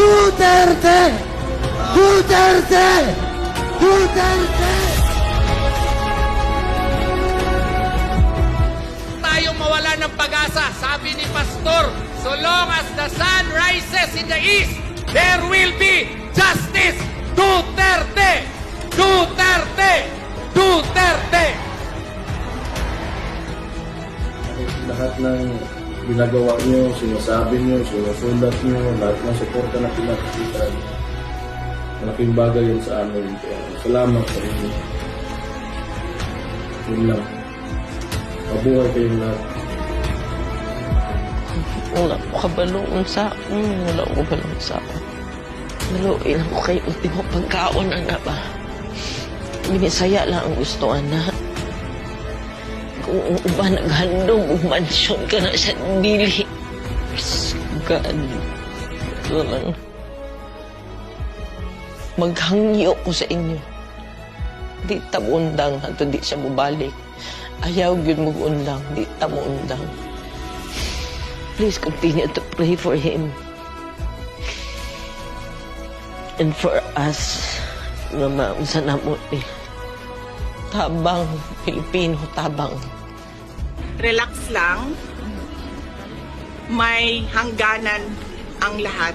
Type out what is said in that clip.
Duterte! Duterte! Duterte! Tayong mawala ng pag-asa, sabi ni Pastor, so long as the sun rises in the east, there will be justice! Duterte! Duterte! Duterte! Lahat ng ginagawa nyo, sinasabi nyo, sinusulat nyo, lahat ng suporta na pinakikita, malaking bagay yun sa amin. Kaya salamat sa inyo. Yun lang. Mabuhay kayong lahat. Wala ko kabaloon sa akin. Wala ko kabaloon sa akin. Naluin ako kay ultimo pagkaon, ana ba? Minisaya lang ang gusto, ana. Kung uba naghandong, umansyon ka na sa dili. God. Ito lang. Maghangyo ko sa inyo. Di ta mo undang, hanto di siya mubalik. Ayaw yun mo undang, di ta mo undang. Please continue to pray for him. And for us, nga maunsa na mo eh. Tabang, Pilipino, tabang. Relax lang. May hangganan ang lahat.